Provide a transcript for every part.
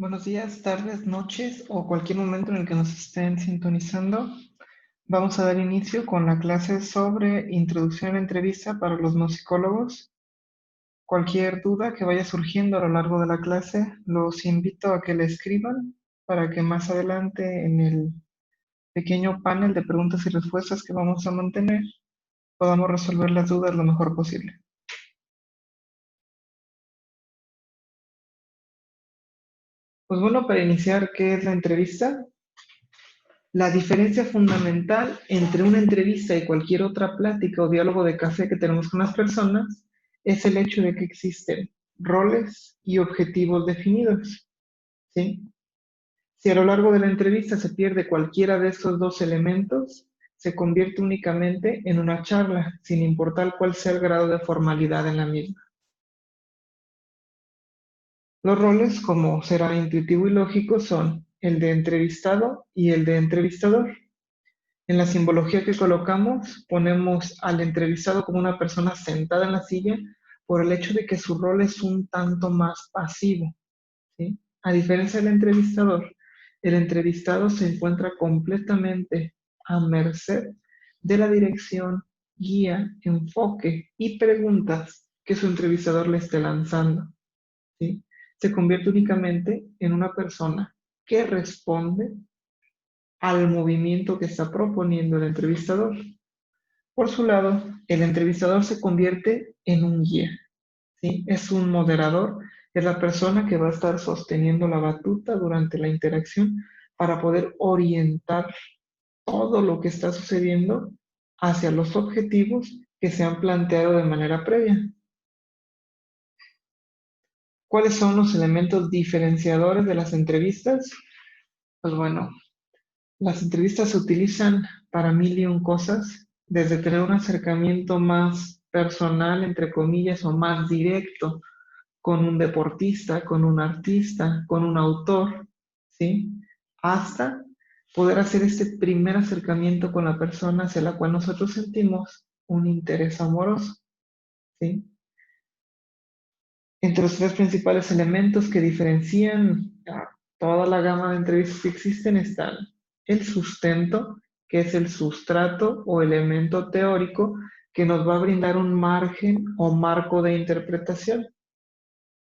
Buenos días, tardes, noches o cualquier momento en el que nos estén sintonizando. Vamos a dar inicio con la clase sobre introducción a la entrevista para los no psicólogos. Cualquier duda que vaya surgiendo a lo largo de la clase, los invito a que la escriban para que más adelante en el pequeño panel de preguntas y respuestas que vamos a mantener podamos resolver las dudas lo mejor posible. Pues bueno, para iniciar, ¿qué es la entrevista? La diferencia fundamental entre una entrevista y cualquier otra plática o diálogo de café que tenemos con las personas es el hecho de que existen roles y objetivos definidos, ¿sí? Si a lo largo de la entrevista se pierde cualquiera de estos dos elementos, se convierte únicamente en una charla, sin importar cuál sea el grado de formalidad en la misma. Los roles, como será intuitivo y lógico, son el de entrevistado y el de entrevistador. En la simbología que colocamos, ponemos al entrevistado como una persona sentada en la silla por el hecho de que su rol es un tanto más pasivo, ¿sí? A diferencia del entrevistador, el entrevistado se encuentra completamente a merced de la dirección, guía, enfoque y preguntas que su entrevistador le esté lanzando, ¿sí? Se convierte únicamente en una persona que responde al movimiento que está proponiendo el entrevistador. Por su lado, el entrevistador se convierte en un guía, ¿sí? Es un moderador, es la persona que va a estar sosteniendo la batuta durante la interacción para poder orientar todo lo que está sucediendo hacia los objetivos que se han planteado de manera previa. ¿Cuáles son los elementos diferenciadores de las entrevistas? Pues bueno, las entrevistas se utilizan para mil y un cosas, desde tener un acercamiento más personal, entre comillas, o más directo con un deportista, con un artista, con un autor, ¿sí? Hasta poder hacer este primer acercamiento con la persona hacia la cual nosotros sentimos un interés amoroso, ¿sí? Entre los tres principales elementos que diferencian a toda la gama de entrevistas que existen están el sustento, que es el sustrato o elemento teórico que nos va a brindar un margen o marco de interpretación.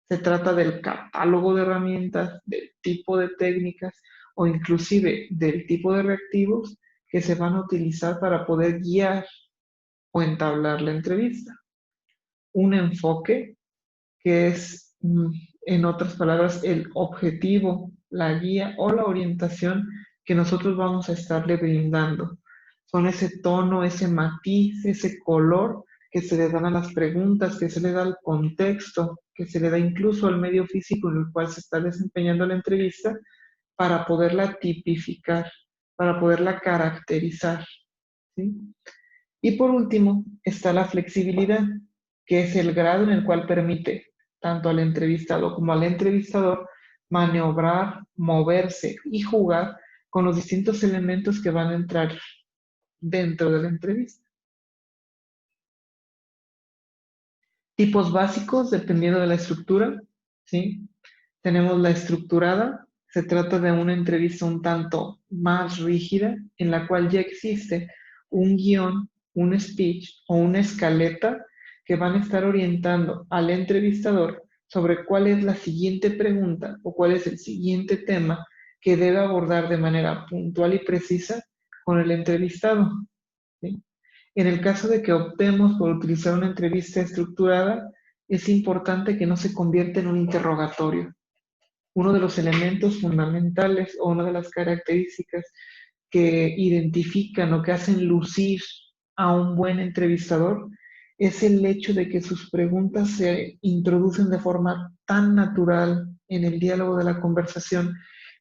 Se trata del catálogo de herramientas, del tipo de técnicas o inclusive del tipo de reactivos que se van a utilizar para poder guiar o entablar la entrevista. Un enfoque que es, en otras palabras, el objetivo, la guía o la orientación que nosotros vamos a estarle brindando. Son ese tono, ese matiz, ese color que se le dan a las preguntas, que se le da al contexto, que se le da incluso al medio físico en el cual se está desempeñando la entrevista para poderla tipificar, para poderla caracterizar, ¿sí? Y por último, está la flexibilidad, que es el grado en el cual permite tanto al entrevistado como al entrevistador maniobrar, moverse y jugar con los distintos elementos que van a entrar dentro de la entrevista. Tipos básicos, dependiendo de la estructura, ¿sí? Tenemos la estructurada, se trata de una entrevista un tanto más rígida, en la cual ya existe un guión, un speech o una escaleta que van a estar orientando al entrevistador sobre cuál es la siguiente pregunta o cuál es el siguiente tema que debe abordar de manera puntual y precisa con el entrevistado, ¿sí? En el caso de que optemos por utilizar una entrevista estructurada, es importante que no se convierta en un interrogatorio. Uno de los elementos fundamentales o una de las características que identifican o que hacen lucir a un buen entrevistador es el hecho de que sus preguntas se introducen de forma tan natural en el diálogo de la conversación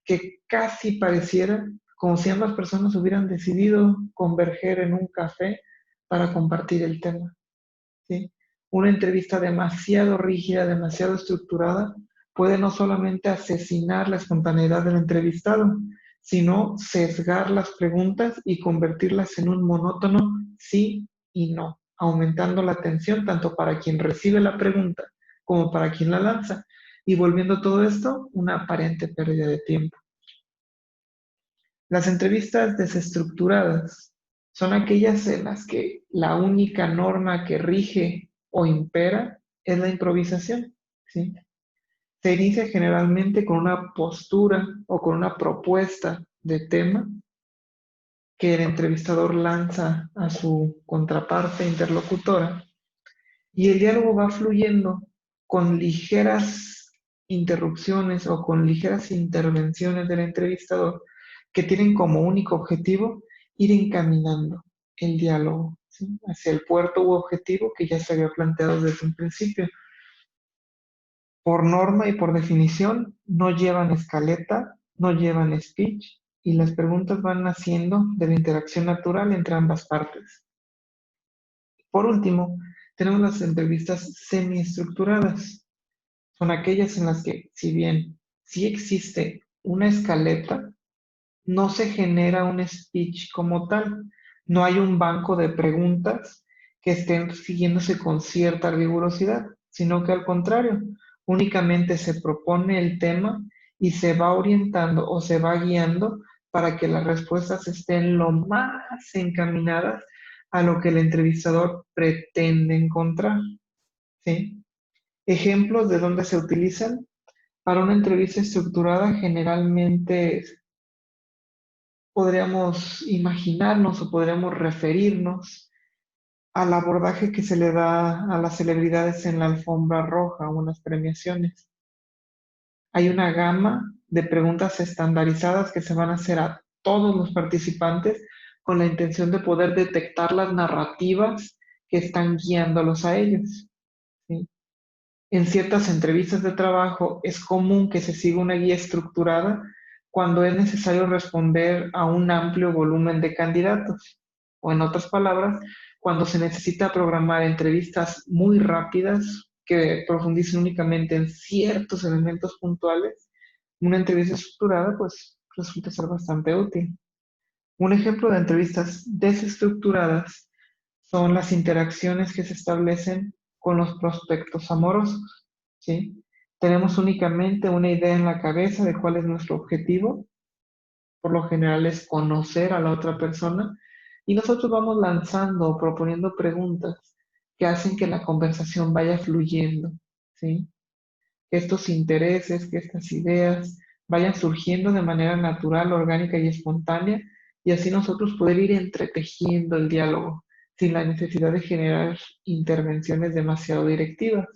que casi pareciera como si ambas personas hubieran decidido converger en un café para compartir el tema, ¿sí? Una entrevista demasiado rígida, demasiado estructurada, puede no solamente asesinar la espontaneidad del entrevistado, sino sesgar las preguntas y convertirlas en un monótono sí y no, aumentando la tensión tanto para quien recibe la pregunta como para quien la lanza. y volviendo todo esto una aparente pérdida de tiempo. Las entrevistas desestructuradas son aquellas en las que la única norma que rige o impera es la improvisación, ¿sí? Se inicia generalmente con una postura o con una propuesta de tema que el entrevistador lanza a su contraparte interlocutora y el diálogo va fluyendo con ligeras interrupciones o con ligeras intervenciones del entrevistador que tienen como único objetivo ir encaminando el diálogo, ¿sí?, hacia el puerto u objetivo que ya se había planteado desde un principio. Por norma y por definición, no llevan escaleta, no llevan speech y las preguntas van naciendo de la interacción natural entre ambas partes. Por último, tenemos las entrevistas semiestructuradas. Son aquellas en las que, si bien sí existe una escaleta, no se genera un speech como tal. No hay un banco de preguntas que estén siguiéndose con cierta rigurosidad, sino que al contrario, únicamente se propone el tema y se va orientando o se va guiando para que las respuestas estén lo más encaminadas a lo que el entrevistador pretende encontrar, ¿sí? Ejemplos de dónde se utilizan. Para una entrevista estructurada, generalmente podríamos imaginarnos o podríamos referirnos al abordaje que se le da a las celebridades en la alfombra roja o en las premiaciones. Hay una gama de preguntas estandarizadas que se van a hacer a todos los participantes con la intención de poder detectar las narrativas que están guiándolos a ellos, ¿sí? En ciertas entrevistas de trabajo es común que se siga una guía estructurada cuando es necesario responder a un amplio volumen de candidatos. O en otras palabras, cuando se necesita programar entrevistas muy rápidas que profundicen únicamente en ciertos elementos puntuales, una entrevista estructurada pues resulta ser bastante útil. Un ejemplo de entrevistas desestructuradas son las interacciones que se establecen con los prospectos amorosos, ¿sí? Tenemos únicamente una idea en la cabeza de cuál es nuestro objetivo, por lo general es conocer a la otra persona, y nosotros vamos lanzando o proponiendo preguntas que hacen que la conversación vaya fluyendo, ¿sí? Que estos intereses, que estas ideas vayan surgiendo de manera natural, orgánica y espontánea, y así nosotros poder ir entretejiendo el diálogo sin la necesidad de generar intervenciones demasiado directivas.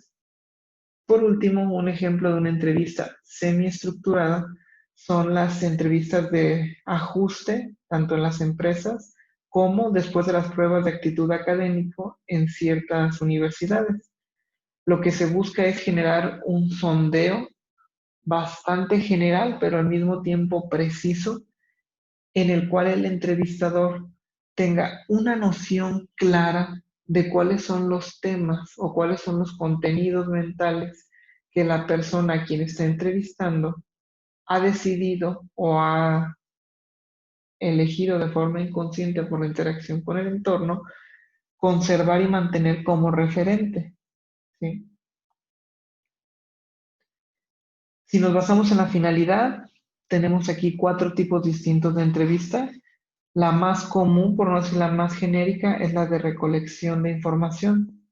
Por último, un ejemplo de una entrevista semiestructurada son las entrevistas de ajuste, tanto en las empresas como después de las pruebas de actitud académico en ciertas universidades. Lo que se busca es generar un sondeo bastante general, pero al mismo tiempo preciso, en el cual el entrevistador tenga una noción clara de cuáles son los temas o cuáles son los contenidos mentales que la persona a quien está entrevistando ha decidido o ha elegido de forma inconsciente por la interacción con el entorno, conservar y mantener como referente, ¿sí? Si nos basamos en la finalidad, tenemos aquí 4 tipos distintos de entrevista. La más común, por no decir la más genérica, es la de recolección de información.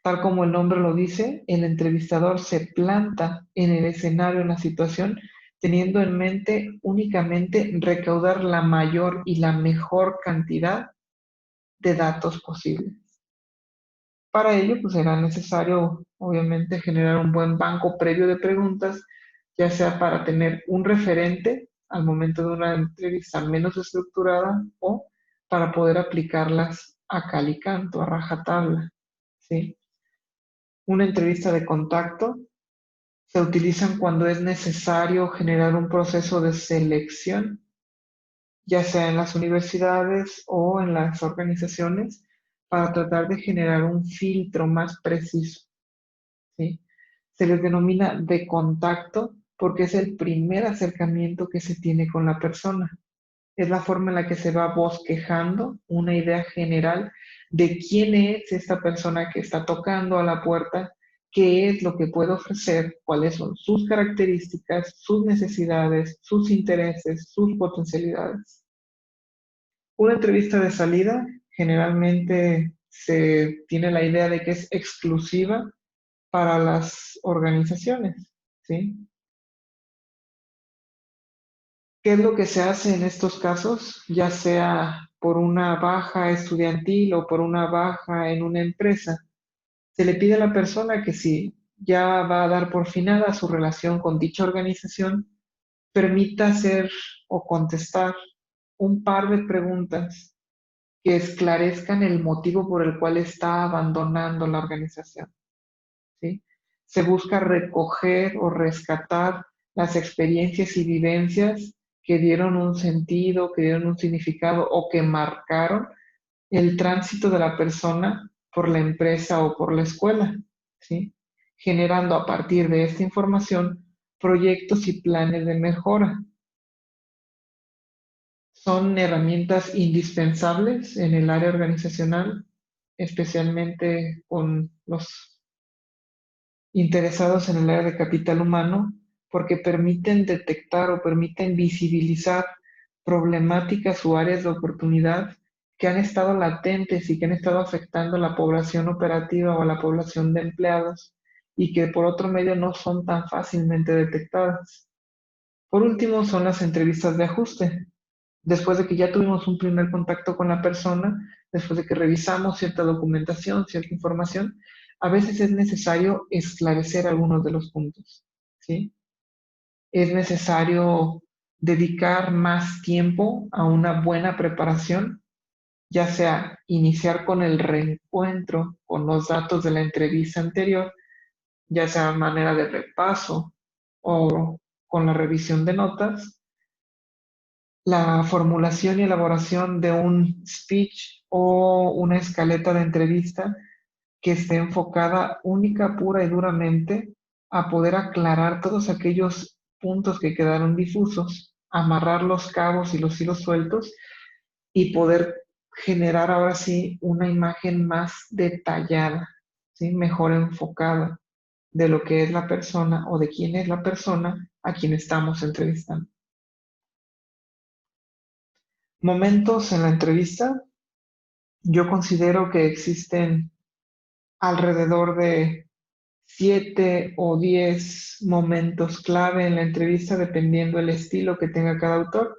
Tal como el nombre lo dice, el entrevistador se planta en el escenario, en la situación, teniendo en mente únicamente recaudar la mayor y la mejor cantidad de datos posibles. Para ello, pues será necesario, obviamente, generar un buen banco previo de preguntas, ya sea para tener un referente al momento de una entrevista menos estructurada o para poder aplicarlas a cal y canto, a rajatabla, ¿sí? Una entrevista de contacto se utilizan cuando es necesario generar un proceso de selección, ya sea en las universidades o en las organizaciones, para tratar de generar un filtro más preciso, ¿sí? Se les denomina de contacto porque es el primer acercamiento que se tiene con la persona. Es la forma en la que se va bosquejando una idea general de quién es esta persona que está tocando a la puerta qué es lo que puede ofrecer, cuáles son sus características, sus necesidades, sus intereses, sus potencialidades. Una entrevista de salida generalmente se tiene la idea de que es exclusiva para las organizaciones, ¿sí? ¿Qué es lo que se hace en estos casos? Ya sea por una baja estudiantil o por una baja en una empresa, se le pide a la persona que si ya va a dar por finada su relación con dicha organización, permita hacer o contestar un par de preguntas que esclarezcan el motivo por el cual está abandonando la organización, ¿sí? Se busca recoger o rescatar las experiencias y vivencias que dieron un sentido, que dieron un significado o que marcaron el tránsito de la persona por la empresa o por la escuela, ¿sí? Generando a partir de esta información proyectos y planes de mejora. Son herramientas indispensables en el área organizacional, especialmente con los interesados en el área de capital humano, porque permiten detectar o permiten visibilizar problemáticas o áreas de oportunidad que han estado latentes y que han estado afectando a la población operativa o a la población de empleados y que por otro medio no son tan fácilmente detectadas. Por último, son las entrevistas de ajuste. Después de que ya tuvimos un primer contacto con la persona, después de que revisamos cierta documentación, cierta información, a veces es necesario esclarecer algunos de los puntos, ¿sí? Es necesario dedicar más tiempo a una buena preparación, ya sea iniciar con el reencuentro con los datos de la entrevista anterior, ya sea a manera de repaso o con la revisión de notas, la formulación y elaboración de un speech o una escaleta de entrevista que esté enfocada única, pura y duramente a poder aclarar todos aquellos puntos que quedaron difusos, amarrar los cabos y los hilos sueltos y poder generar ahora sí una imagen más detallada, ¿sí? Mejor enfocada de lo que es la persona o de quién es la persona a quien estamos entrevistando. Momentos en la entrevista. Yo considero que existen alrededor de 7 o 10 momentos clave en la entrevista, dependiendo el estilo que tenga cada autor.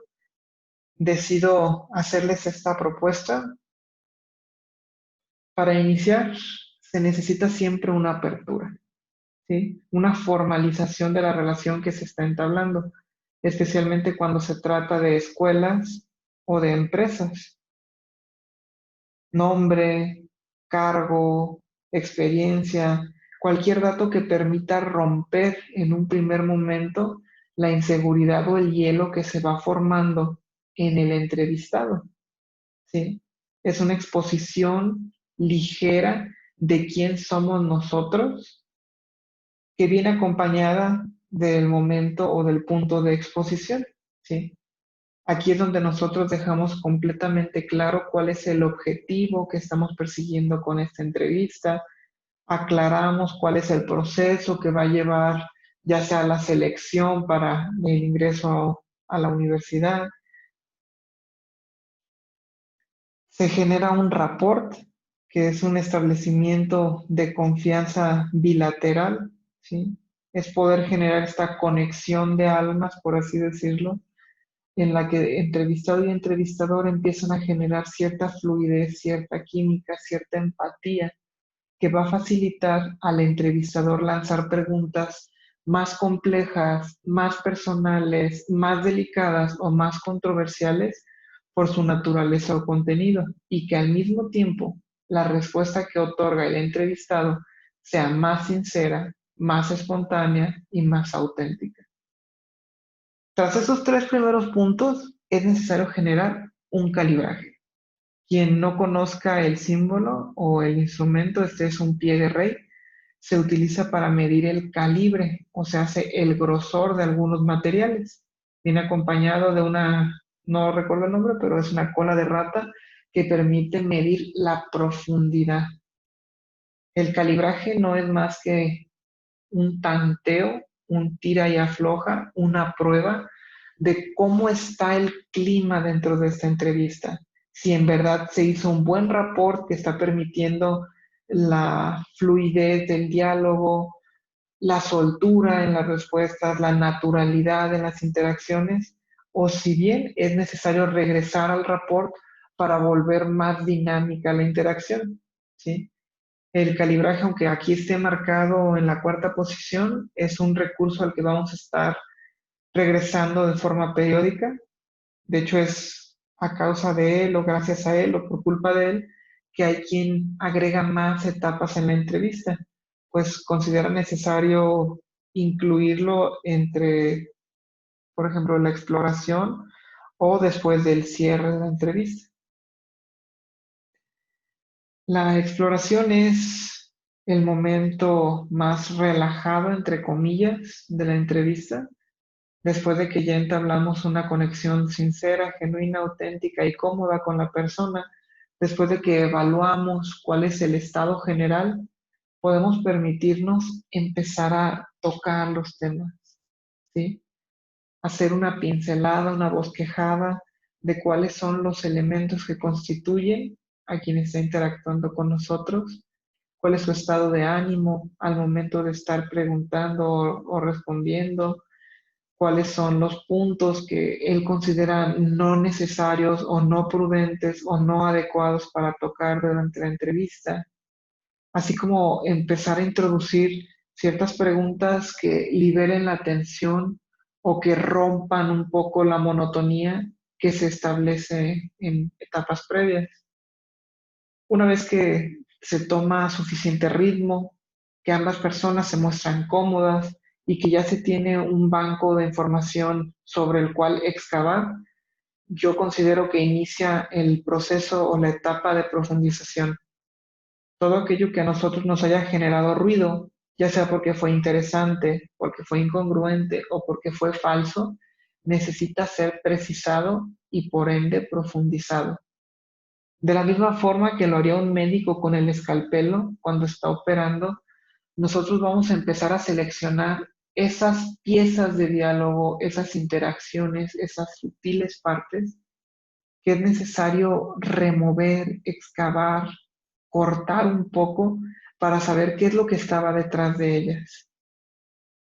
Decido hacerles esta propuesta. Para iniciar, se necesita siempre una apertura, ¿sí? Una formalización de la relación que se está entablando, especialmente cuando se trata de escuelas o de empresas. Nombre, cargo, experiencia, cualquier dato que permita romper en un primer momento la inseguridad o el hielo que se va formando en el entrevistado, ¿sí? Es una exposición ligera de quién somos nosotros, que viene acompañada del momento o del punto de exposición, ¿sí? Aquí es donde nosotros dejamos completamente claro cuál es el objetivo que estamos persiguiendo con esta entrevista, aclaramos cuál es el proceso que va a llevar ya sea la selección para el ingreso a la universidad. Se genera un rapport, que es un establecimiento de confianza bilateral, ¿sí? Es poder generar esta conexión de almas, por así decirlo, en la que entrevistado y entrevistador empiezan a generar cierta fluidez, cierta química, cierta empatía, que va a facilitar al entrevistador lanzar preguntas más complejas, más personales, más delicadas o más controversiales por su naturaleza o contenido, y que al mismo tiempo la respuesta que otorga el entrevistado sea más sincera, más espontánea y más auténtica. Tras esos 3 primeros puntos, es necesario generar un calibraje. Quien no conozca el símbolo o el instrumento, este es un pie de rey, se utiliza para medir el calibre, o sea, hace el grosor de algunos materiales. Viene acompañado de una, no recuerdo el nombre, pero es una cola de rata que permite medir la profundidad. El calibraje no es más que un tanteo, un tira y afloja, una prueba de cómo está el clima dentro de esta entrevista. Si en verdad se hizo un buen rapport que está permitiendo la fluidez del diálogo, la soltura en las respuestas, la naturalidad en las interacciones, o si bien es necesario regresar al rapport para volver más dinámica la interacción, ¿sí? El calibraje, aunque aquí esté marcado en la cuarta posición, es un recurso al que vamos a estar regresando de forma periódica. De hecho, es a causa de él o gracias a él o por culpa de él que hay quien agrega más etapas en la entrevista, pues considera necesario incluirlo entre, por ejemplo, la exploración o después del cierre de la entrevista. La exploración es el momento más relajado, entre comillas, de la entrevista, después de que ya entablamos una conexión sincera, genuina, auténtica y cómoda con la persona, después de que evaluamos cuál es el estado general, podemos permitirnos empezar a tocar los temas, ¿sí? Hacer una pincelada, una bosquejada de cuáles son los elementos que constituyen a quien está interactuando con nosotros, cuál es su estado de ánimo al momento de estar preguntando o respondiendo, cuáles son los puntos que él considera no necesarios o no prudentes o no adecuados para tocar durante la entrevista, así como empezar a introducir ciertas preguntas que liberen la tensión o que rompan un poco la monotonía que se establece en etapas previas. Una vez que se toma suficiente ritmo, que ambas personas se muestran cómodas y que ya se tiene un banco de información sobre el cual excavar, yo considero que inicia el proceso o la etapa de profundización. Todo aquello que a nosotros nos haya generado ruido, ya sea porque fue interesante, porque fue incongruente o porque fue falso, necesita ser precisado y por ende profundizado. De la misma forma que lo haría un médico con el escalpelo cuando está operando, nosotros vamos a empezar a seleccionar esas piezas de diálogo, esas interacciones, esas sutiles partes que es necesario remover, excavar, cortar un poco para saber qué es lo que estaba detrás de ellas.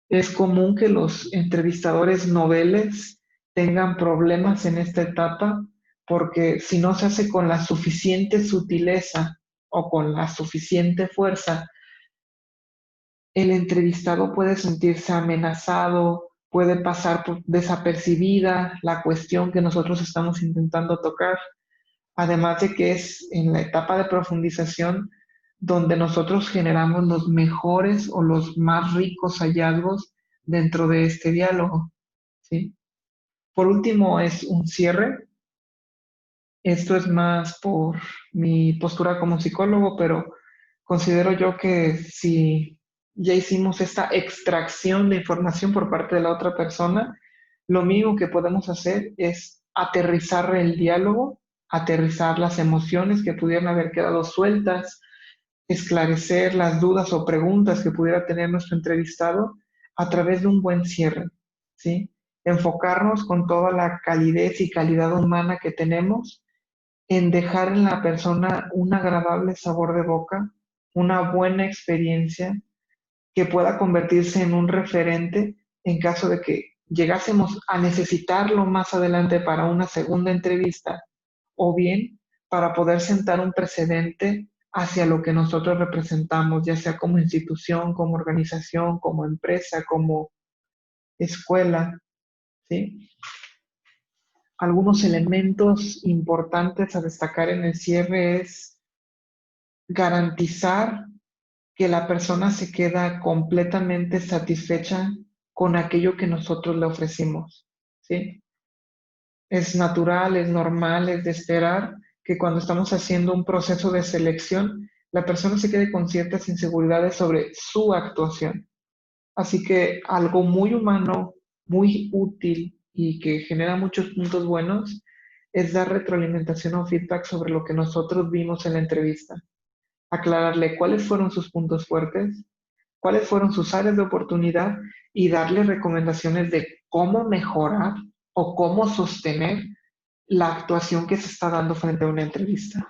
Es común que los entrevistadores noveles tengan problemas en esta etapa porque si no se hace con la suficiente sutileza o con la suficiente fuerza, el entrevistado puede sentirse amenazado, puede pasar por desapercibida la cuestión que nosotros estamos intentando tocar. Además de que es en la etapa de profundización donde nosotros generamos los mejores o los más ricos hallazgos dentro de este diálogo, ¿sí? Por último, es un cierre. Esto es más por mi postura como psicólogo, pero considero yo que si ya hicimos esta extracción de información por parte de la otra persona, lo mínimo que podemos hacer es aterrizar el diálogo, aterrizar las emociones que pudieran haber quedado sueltas, esclarecer las dudas o preguntas que pudiera tener nuestro entrevistado a través de un buen cierre, ¿sí? Enfocarnos con toda la calidez y calidad humana que tenemos en dejar en la persona un agradable sabor de boca, una buena experiencia que pueda convertirse en un referente en caso de que llegásemos a necesitarlo más adelante para una segunda entrevista o bien para poder sentar un precedente hacia lo que nosotros representamos, ya sea como institución, como organización, como empresa, como escuela, ¿sí? Algunos elementos importantes a destacar en el cierre es garantizar que la persona se queda completamente satisfecha con aquello que nosotros le ofrecimos, ¿sí? Es natural, es normal, es de esperar que cuando estamos haciendo un proceso de selección, la persona se quede con ciertas inseguridades sobre su actuación. Así que algo muy humano, muy útil y que genera muchos puntos buenos es dar retroalimentación o feedback sobre lo que nosotros vimos en la entrevista. aclararle cuáles fueron sus puntos fuertes, cuáles fueron sus áreas de oportunidad y darle recomendaciones de cómo mejorar o cómo sostener la actuación que se está dando frente a una entrevista.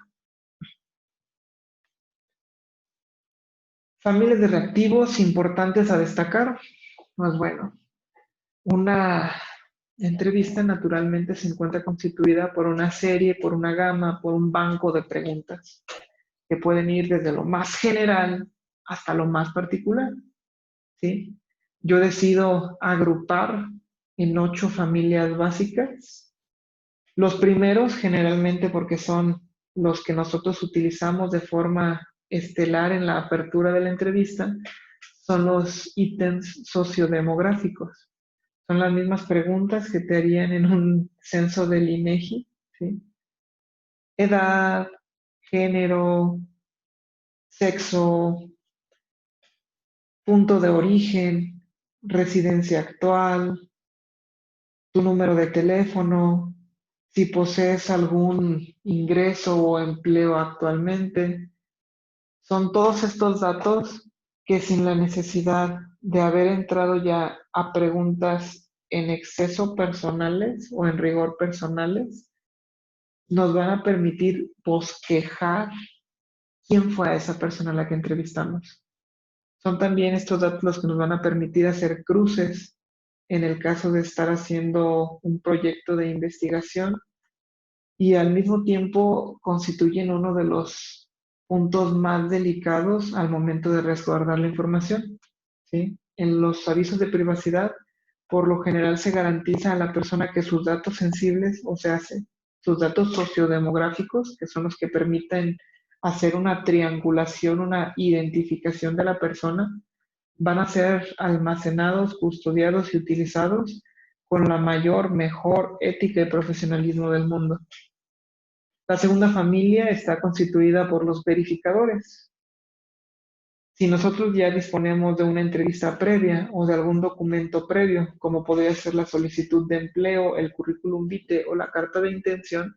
Familias de reactivos importantes a destacar. Pues bueno, una entrevista naturalmente se encuentra constituida por una serie, por una gama, por un banco de preguntas que pueden ir desde lo más general hasta lo más particular, ¿sí? Yo decido agrupar en 8 familias básicas. Los primeros generalmente porque son los que nosotros utilizamos de forma estelar en la apertura de la entrevista, son los ítems sociodemográficos. Son las mismas preguntas que te harían en un censo del INEGI, ¿sí? Edad, género, sexo, punto de origen, residencia actual, tu número de teléfono, si posees algún ingreso o empleo actualmente. Son todos estos datos que sin la necesidad de haber entrado ya a preguntas en exceso personales o en rigor personales, nos van a permitir bosquejar quién fue a esa persona a la que entrevistamos. Son también estos datos los que nos van a permitir hacer cruces en el caso de estar haciendo un proyecto de investigación y al mismo tiempo constituyen uno de los puntos más delicados al momento de resguardar la información, ¿sí? En los avisos de privacidad, por lo general se garantiza a la persona que sus datos sensibles, o sea, sus datos sociodemográficos, que son los que permiten hacer una triangulación, una identificación de la persona, van a ser almacenados, custodiados y utilizados con la mayor, mejor ética y profesionalismo del mundo. La segunda familia está constituida por los verificadores. Si nosotros ya disponemos de una entrevista previa o de algún documento previo, como podría ser la solicitud de empleo, el currículum vitae o la carta de intención,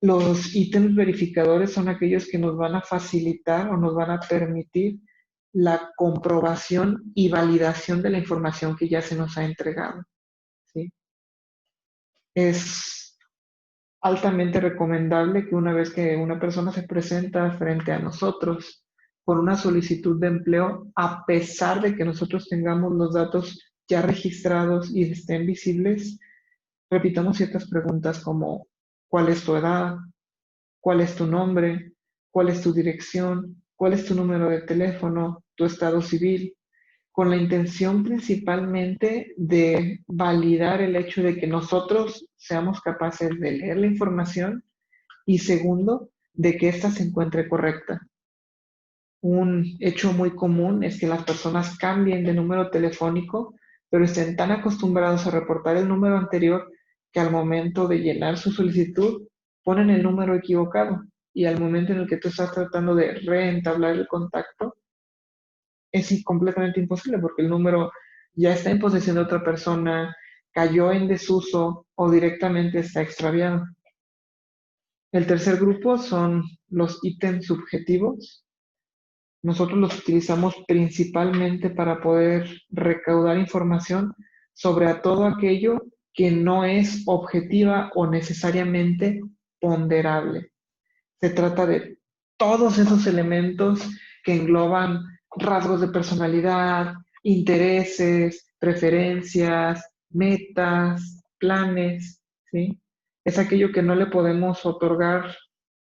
los ítems verificadores son aquellos que nos van a facilitar o nos van a permitir la comprobación y validación de la información que ya se nos ha entregado, ¿sí? Es altamente recomendable que una vez que una persona se presenta frente a nosotros con una solicitud de empleo, a pesar de que nosotros tengamos los datos ya registrados y estén visibles, repitamos ciertas preguntas como ¿cuál es tu edad? ¿Cuál es tu nombre? ¿Cuál es tu dirección? ¿Cuál es tu número de teléfono? ¿Tu estado civil? Con la intención principalmente de validar el hecho de que nosotros seamos capaces de leer la información y segundo, de que ésta se encuentre correcta. Un hecho muy común es que las personas cambien de número telefónico, pero estén tan acostumbrados a reportar el número anterior que al momento de llenar su solicitud ponen el número equivocado y al momento en el que tú estás tratando de reentablar el contacto, es completamente imposible porque el número ya está en posesión de otra persona, cayó en desuso o directamente está extraviado. El tercer grupo son los ítems subjetivos. Nosotros los utilizamos principalmente para poder recaudar información sobre todo aquello que no es objetiva o necesariamente ponderable. Se trata de todos esos elementos que engloban rasgos de personalidad, intereses, preferencias, metas, planes, ¿sí? Es aquello que no le podemos otorgar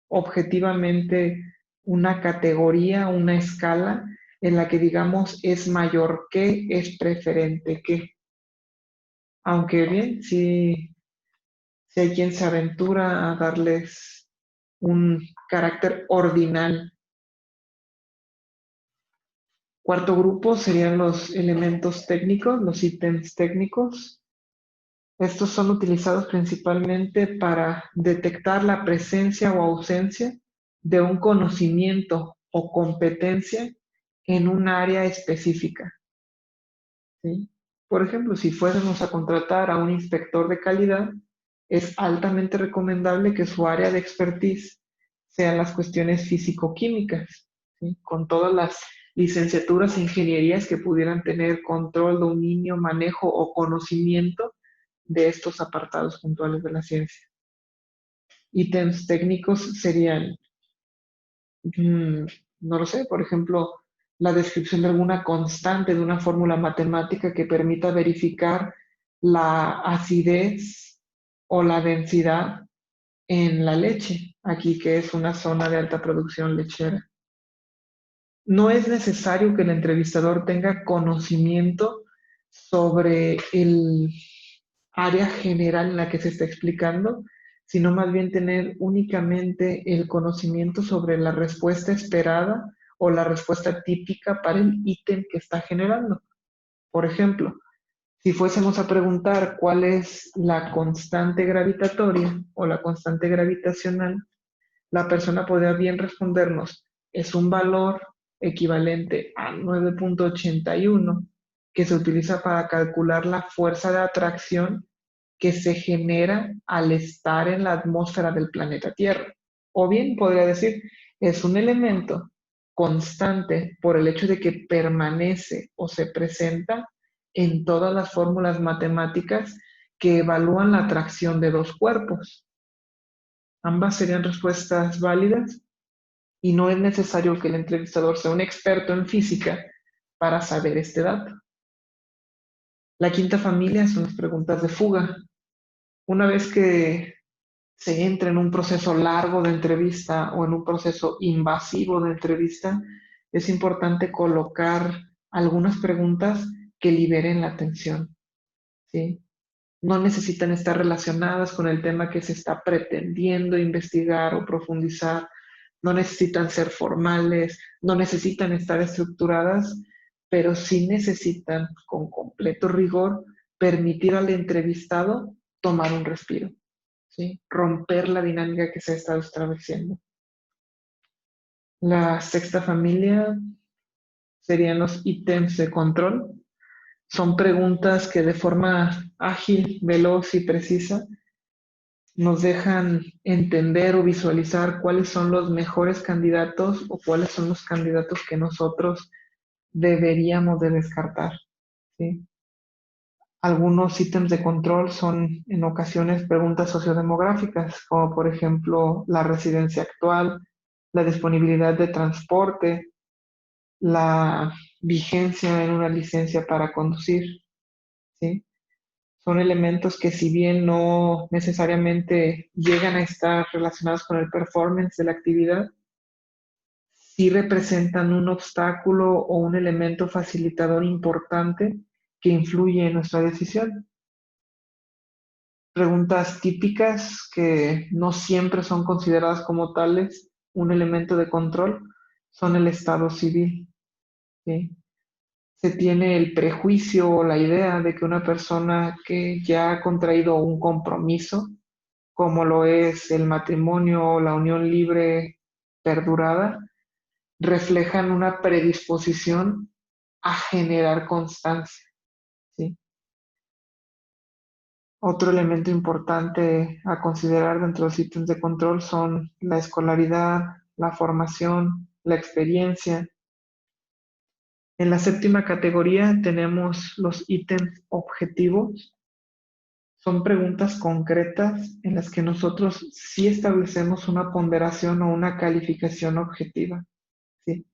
objetivamente una categoría, una escala en la que digamos es mayor que, es preferente que. Aunque bien, si hay quien se aventura a darles un carácter ordinal. Cuarto grupo serían los elementos técnicos, los ítems técnicos. Estos son utilizados principalmente para detectar la presencia o ausencia de un conocimiento o competencia en un área específica, ¿sí? Por ejemplo, si fuésemos a contratar a un inspector de calidad, es altamente recomendable que su área de expertise sean las cuestiones físico-químicas, ¿sí? Con todas las licenciaturas e ingenierías que pudieran tener control, dominio, manejo o conocimiento de estos apartados puntuales de la ciencia. Ítems técnicos serían, mm, no lo sé, por ejemplo, la descripción de alguna constante de una fórmula matemática que permita verificar la acidez o la densidad en la leche, aquí que es una zona de alta producción lechera. No es necesario que el entrevistador tenga conocimiento sobre el área general en la que se está explicando, sino más bien tener únicamente el conocimiento sobre la respuesta esperada o la respuesta típica para el ítem que está generando. Por ejemplo, si fuésemos a preguntar cuál es la constante gravitatoria o la constante gravitacional, la persona podría bien respondernos, es un valor equivalente a 9.81 que se utiliza para calcular la fuerza de atracción que se genera al estar en la atmósfera del planeta Tierra. O bien podría decir, es un elemento constante por el hecho de que permanece o se presenta en todas las fórmulas matemáticas que evalúan la atracción de dos cuerpos. Ambas serían respuestas válidas y no es necesario que el entrevistador sea un experto en física para saber este dato. La quinta familia son las preguntas de fuga. Una vez que se entra en un proceso largo de entrevista o en un proceso invasivo de entrevista, es importante colocar algunas preguntas que liberen la atención, ¿sí? No necesitan estar relacionadas con el tema que se está pretendiendo investigar o profundizar, no necesitan ser formales, no necesitan estar estructuradas, pero sí necesitan, con completo rigor, permitir al entrevistado tomar un respiro, ¿sí? Romper la dinámica que se ha estado estableciendo. La sexta familia serían los ítems de control. Son preguntas que de forma ágil, veloz y precisa nos dejan entender o visualizar cuáles son los mejores candidatos o cuáles son los candidatos que nosotros deberíamos de descartar, ¿sí? Algunos ítems de control son en ocasiones preguntas sociodemográficas, como por ejemplo la residencia actual, la disponibilidad de transporte, la vigencia en una licencia para conducir, ¿sí? Son elementos que si bien no necesariamente llegan a estar relacionados con el performance de la actividad, sí representan un obstáculo o un elemento facilitador importante que influye en nuestra decisión. Preguntas típicas que no siempre son consideradas como tales un elemento de control son el estado civil, ¿sí? Se tiene el prejuicio o la idea de que una persona que ya ha contraído un compromiso, como lo es el matrimonio o la unión libre perdurada, reflejan una predisposición a generar constancia, ¿sí? Otro elemento importante a considerar dentro de los ítems de control son la escolaridad, la formación, la experiencia. En la séptima categoría tenemos los ítems objetivos. Son preguntas concretas en las que nosotros sí establecemos una ponderación o una calificación objetiva, ¿sí?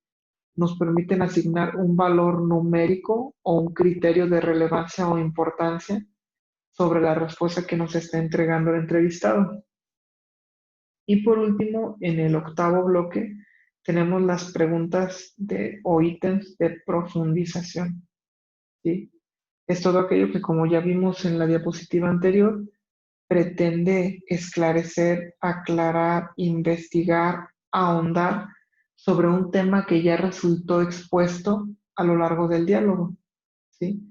Nos permiten asignar un valor numérico o un criterio de relevancia o importancia sobre la respuesta que nos está entregando el entrevistado. Y por último, en el octavo bloque, tenemos las preguntas o ítems de profundización, ¿sí? Es todo aquello que, como ya vimos en la diapositiva anterior, pretende esclarecer, aclarar, investigar, ahondar sobre un tema que ya resultó expuesto a lo largo del diálogo, ¿sí?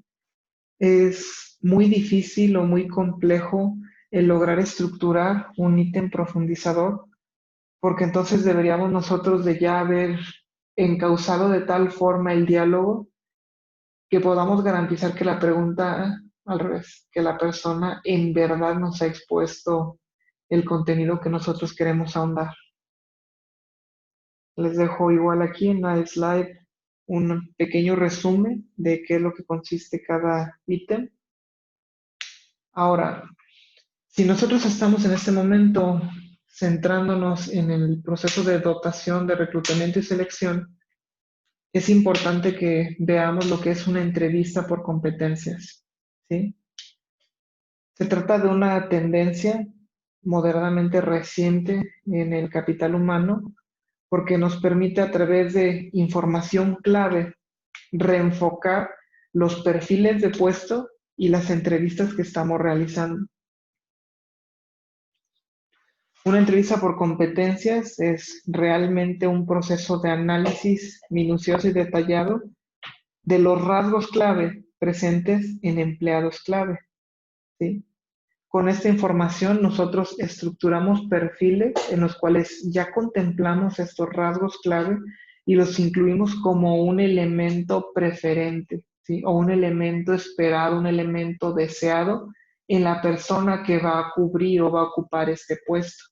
Es muy difícil o muy complejo el lograr estructurar un ítem profundizador, porque entonces deberíamos nosotros de ya haber encauzado de tal forma el diálogo que podamos garantizar que la pregunta, al revés, que la persona en verdad nos ha expuesto el contenido que nosotros queremos ahondar. Les dejo igual aquí en la slide un pequeño resumen de qué es lo que consiste cada ítem. Ahora, si nosotros estamos en este momento centrándonos en el proceso de dotación, de reclutamiento y selección, es importante que veamos lo que es una entrevista por competencias, ¿sí? Se trata de una tendencia moderadamente reciente en el capital humano porque nos permite a través de información clave reenfocar los perfiles de puesto y las entrevistas que estamos realizando. Una entrevista por competencias es realmente un proceso de análisis minucioso y detallado de los rasgos clave presentes en empleados clave, ¿sí? Con esta información nosotros estructuramos perfiles en los cuales ya contemplamos estos rasgos clave y los incluimos como un elemento preferente, ¿sí? O un elemento esperado, un elemento deseado en la persona que va a cubrir o va a ocupar este puesto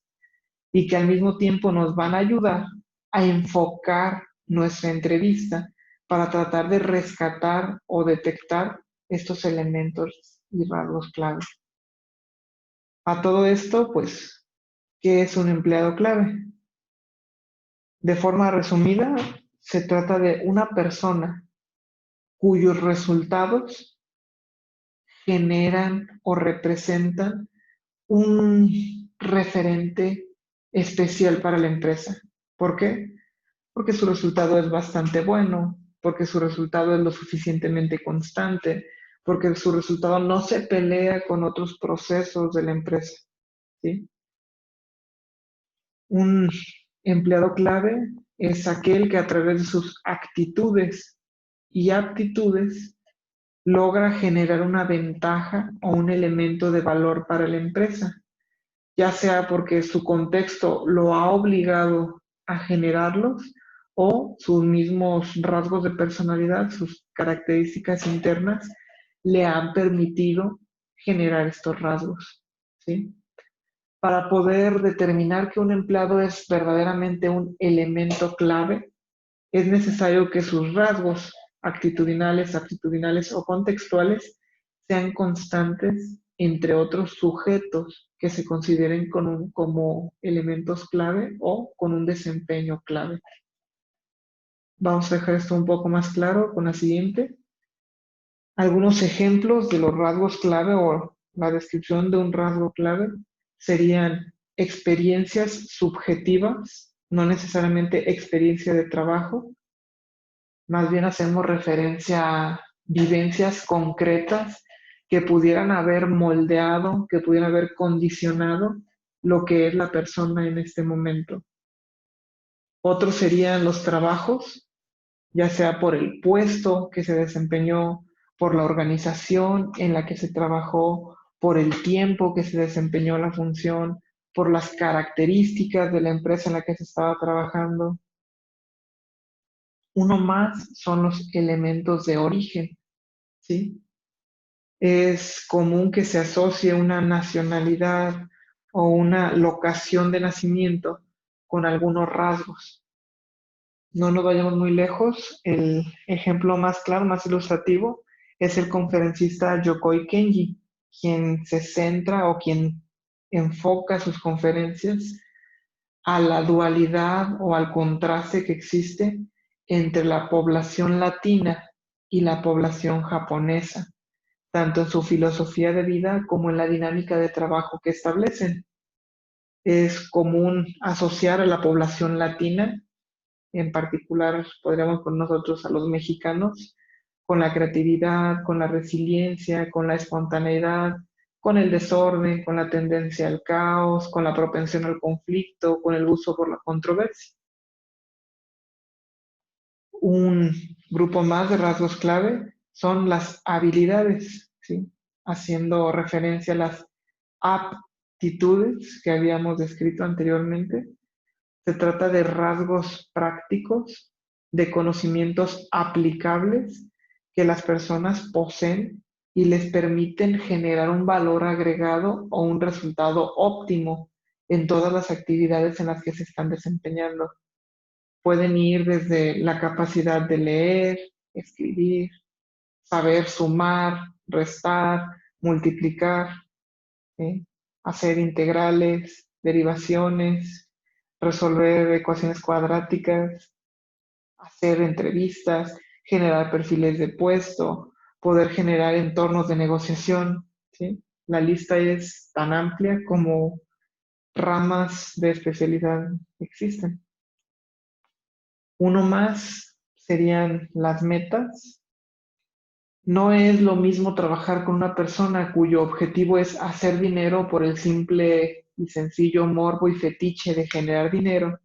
y que al mismo tiempo nos van a ayudar a enfocar nuestra entrevista para tratar de rescatar o detectar estos elementos y rasgos clave. A todo esto, pues, ¿qué es un empleado clave? De forma resumida, se trata de una persona cuyos resultados generan o representan un referente especial para la empresa. ¿Por qué? Porque su resultado es bastante bueno, porque su resultado es lo suficientemente constante, porque su resultado no se pelea con otros procesos de la empresa, ¿sí? Un empleado clave es aquel que a través de sus actitudes y aptitudes logra generar una ventaja o un elemento de valor para la empresa, ya sea porque su contexto lo ha obligado a generarlos o sus mismos rasgos de personalidad, sus características internas, le han permitido generar estos rasgos, ¿sí? Para poder determinar que un empleado es verdaderamente un elemento clave, es necesario que sus rasgos actitudinales, aptitudinales o contextuales sean constantes entre otros sujetos que se consideren como elementos clave o con un desempeño clave. Vamos a dejar esto un poco más claro con la siguiente. Algunos ejemplos de los rasgos clave o la descripción de un rasgo clave serían experiencias subjetivas, no necesariamente experiencia de trabajo, más bien hacemos referencia a vivencias concretas que pudieran haber moldeado, que pudieran haber condicionado lo que es la persona en este momento. Otros serían los trabajos, ya sea por el puesto que se desempeñó, por la organización en la que se trabajó, por el tiempo que se desempeñó la función, por las características de la empresa en la que se estaba trabajando. Uno más son los elementos de origen, ¿sí? Es común que se asocie una nacionalidad o una locación de nacimiento con algunos rasgos. No nos vayamos muy lejos. El ejemplo más claro, más ilustrativo, es el conferencista Yokoi Kenji, quien se centra o quien enfoca sus conferencias a la dualidad o al contraste que existe entre la población latina y la población japonesa, tanto en su filosofía de vida como en la dinámica de trabajo que establecen. Es común asociar a la población latina, en particular podríamos con nosotros a los mexicanos, con la creatividad, con la resiliencia, con la espontaneidad, con el desorden, con la tendencia al caos, con la propensión al conflicto, con el uso por la controversia. Un grupo más de rasgos clave son las habilidades, ¿sí? Haciendo referencia a las aptitudes que habíamos descrito anteriormente. Se trata de rasgos prácticos, de conocimientos aplicables que las personas poseen y les permiten generar un valor agregado o un resultado óptimo en todas las actividades en las que se están desempeñando. Pueden ir desde la capacidad de leer, escribir, saber sumar, restar, multiplicar, ¿sí? Hacer integrales, derivaciones, resolver ecuaciones cuadráticas, hacer entrevistas, generar perfiles de puesto, poder generar entornos de negociación, ¿sí? La lista es tan amplia como ramas de especialidad existen. Uno más serían las metas. No es lo mismo trabajar con una persona cuyo objetivo es hacer dinero por el simple y sencillo morbo y fetiche de generar dinero,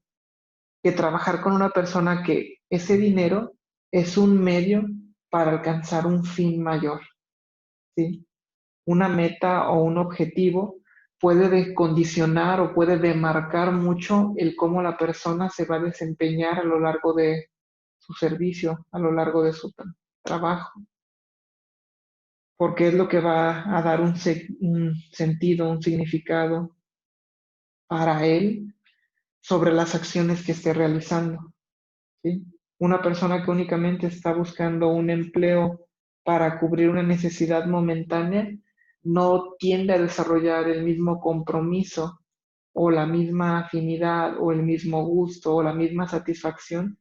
que trabajar con una persona que ese dinero es un medio para alcanzar un fin mayor, ¿sí? Una meta o un objetivo puede condicionar o puede demarcar mucho el cómo la persona se va a desempeñar a lo largo de su servicio, a lo largo de su trabajo, porque es lo que va a dar un sentido, un significado para él sobre las acciones que esté realizando, ¿sí? Una persona que únicamente está buscando un empleo para cubrir una necesidad momentánea no tiende a desarrollar el mismo compromiso o la misma afinidad o el mismo gusto o la misma satisfacción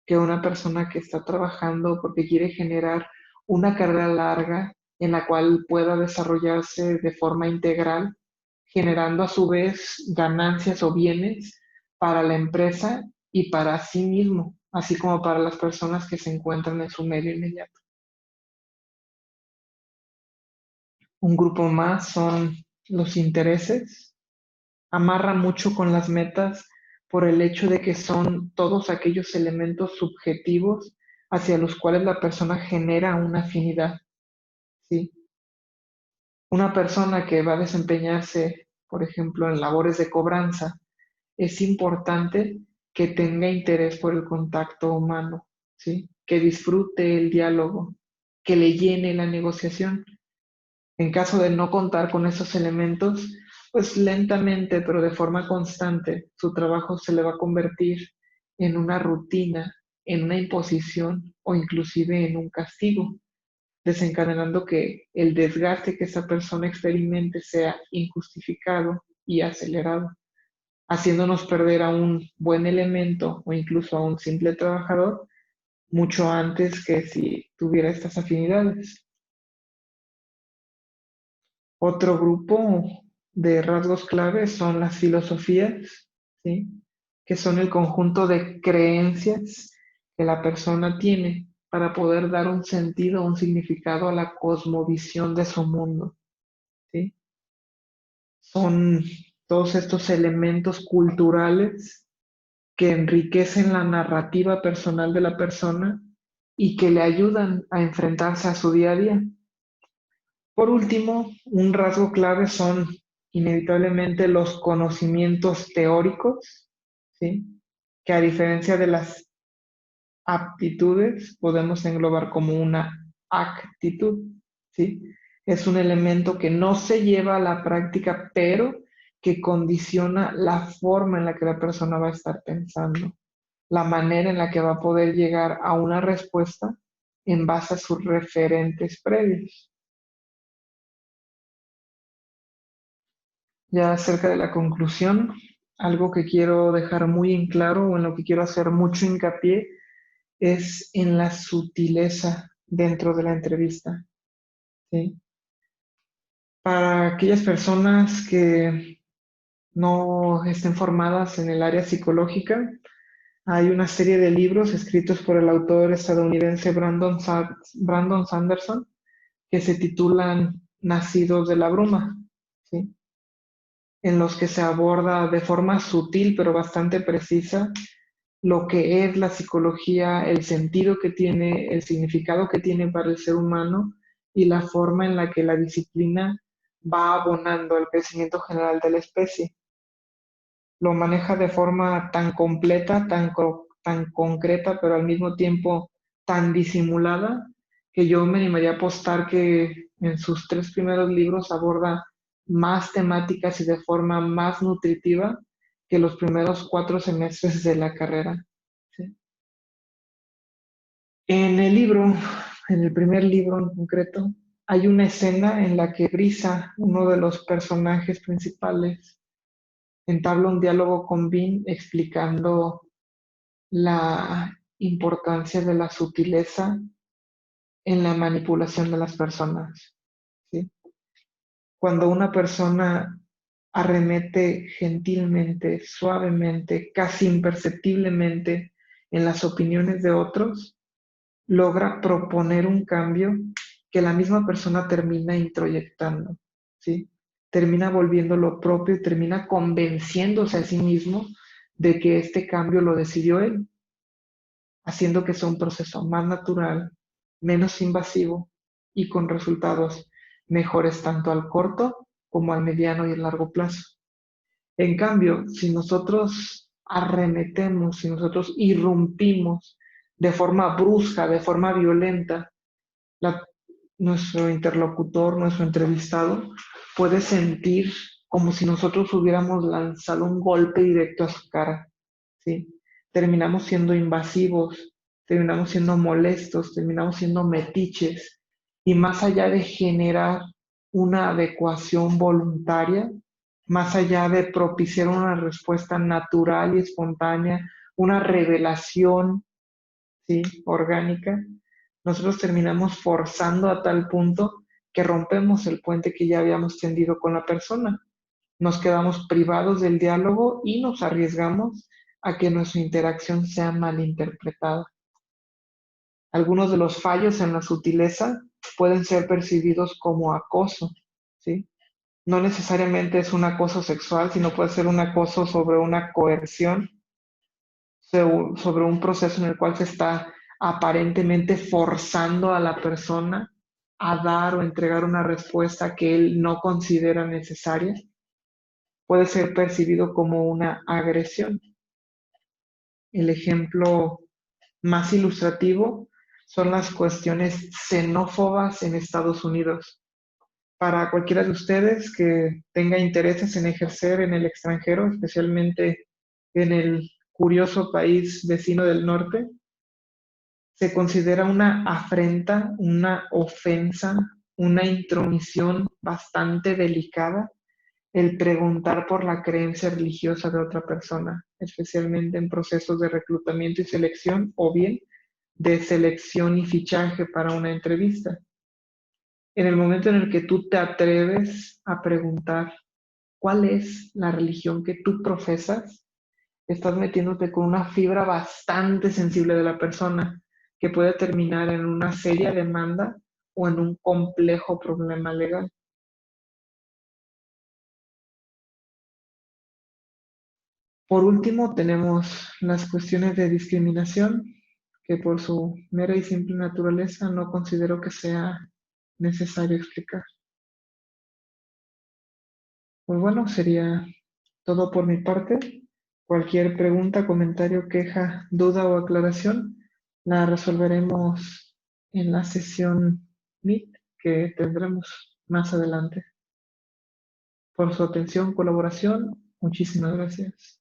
que una persona que está trabajando porque quiere generar una carrera larga en la cual pueda desarrollarse de forma integral, generando a su vez ganancias o bienes para la empresa y para sí mismo, así como para las personas que se encuentran en su medio inmediato. Un grupo más son los intereses. Amarra mucho con las metas por el hecho de que son todos aquellos elementos subjetivos hacia los cuales la persona genera una afinidad, ¿sí? Una persona que va a desempeñarse, por ejemplo, en labores de cobranza, es importante que tenga interés por el contacto humano, ¿sí? Que disfrute el diálogo, que le llene la negociación. En caso de no contar con esos elementos, pues lentamente, pero de forma constante, su trabajo se le va a convertir en una rutina, en una imposición o inclusive en un castigo, desencadenando que el desgaste que esa persona experimente sea injustificado y acelerado, haciéndonos perder a un buen elemento o incluso a un simple trabajador mucho antes que si tuviera estas afinidades. Otro grupo de rasgos claves son las filosofías, ¿sí? Que son el conjunto de creencias que la persona tiene para poder dar un sentido, un significado a la cosmovisión de su mundo, ¿sí? Son todos estos elementos culturales que enriquecen la narrativa personal de la persona y que le ayudan a enfrentarse a su día a día. Por último, un rasgo clave son inevitablemente los conocimientos teóricos, ¿sí? Que a diferencia de las aptitudes, podemos englobar como una actitud, ¿sí? Es un elemento que no se lleva a la práctica, pero que condiciona la forma en la que la persona va a estar pensando, la manera en la que va a poder llegar a una respuesta en base a sus referentes previos. Ya cerca de la conclusión, algo que quiero dejar muy en claro o en lo que quiero hacer mucho hincapié es en la sutileza dentro de la entrevista, ¿sí? Para aquellas personas que no estén formadas en el área psicológica, hay una serie de libros escritos por el autor estadounidense Brandon Sanderson que se titulan Nacidos de la Bruma, ¿sí? En los que se aborda de forma sutil pero bastante precisa lo que es la psicología, el sentido que tiene, el significado que tiene para el ser humano y la forma en la que la disciplina va abonando al crecimiento general de la especie. Lo maneja de forma tan completa, tan concreta, pero al mismo tiempo tan disimulada, que yo me animaría a apostar que en sus tres primeros libros aborda más temáticas y de forma más nutritiva que los primeros 4 semestres de la carrera. En el libro, en el primer libro en concreto, hay una escena en la que Brisa, uno de los personajes principales, entabla un diálogo con Bean explicando la importancia de la sutileza en la manipulación de las personas, ¿sí? Cuando una persona arremete gentilmente, suavemente, casi imperceptiblemente en las opiniones de otros, logra proponer un cambio que la misma persona termina introyectando, ¿sí? Termina volviendo lo propio y termina convenciéndose a sí mismo de que este cambio lo decidió él, haciendo que sea un proceso más natural, menos invasivo y con resultados mejores tanto al corto como al mediano y al largo plazo. En cambio, si nosotros arremetemos, si nosotros irrumpimos de forma brusca, de forma violenta, la- nuestro interlocutor, nuestro entrevistado, puede sentir como si nosotros hubiéramos lanzado un golpe directo a su cara, ¿sí? Terminamos siendo invasivos, terminamos siendo molestos, terminamos siendo metiches, y más allá de generar una adecuación voluntaria, más allá de propiciar una respuesta natural y espontánea, una revelación, ¿sí? Orgánica, nosotros terminamos forzando a tal punto que rompemos el puente que ya habíamos tendido con la persona. Nos quedamos privados del diálogo y nos arriesgamos a que nuestra interacción sea malinterpretada. Algunos de los fallos en la sutileza pueden ser percibidos como acoso, ¿sí? No necesariamente es un acoso sexual, sino puede ser un acoso sobre una coerción, sobre un proceso en el cual se está aparentemente forzando a la persona a dar o entregar una respuesta que él no considera necesaria. Puede ser percibido como una agresión. El ejemplo más ilustrativo son las cuestiones xenófobas en Estados Unidos. Para cualquiera de ustedes que tenga intereses en ejercer en el extranjero, especialmente en el curioso país vecino del norte, se considera una afrenta, una ofensa, una intromisión bastante delicada el preguntar por la creencia religiosa de otra persona, especialmente en procesos de reclutamiento y selección o bien de selección y fichaje para una entrevista. En el momento en el que tú te atreves a preguntar cuál es la religión que tú profesas, estás metiéndote con una fibra bastante sensible de la persona que puede terminar en una seria demanda o en un complejo problema legal. Por último, tenemos las cuestiones de discriminación, que por su mera y simple naturaleza no considero que sea necesario explicar. Pues bueno, sería todo por mi parte. Cualquier pregunta, comentario, queja, duda o aclaración, la resolveremos en la sesión Meet que tendremos más adelante. Por su atención, colaboración, muchísimas gracias.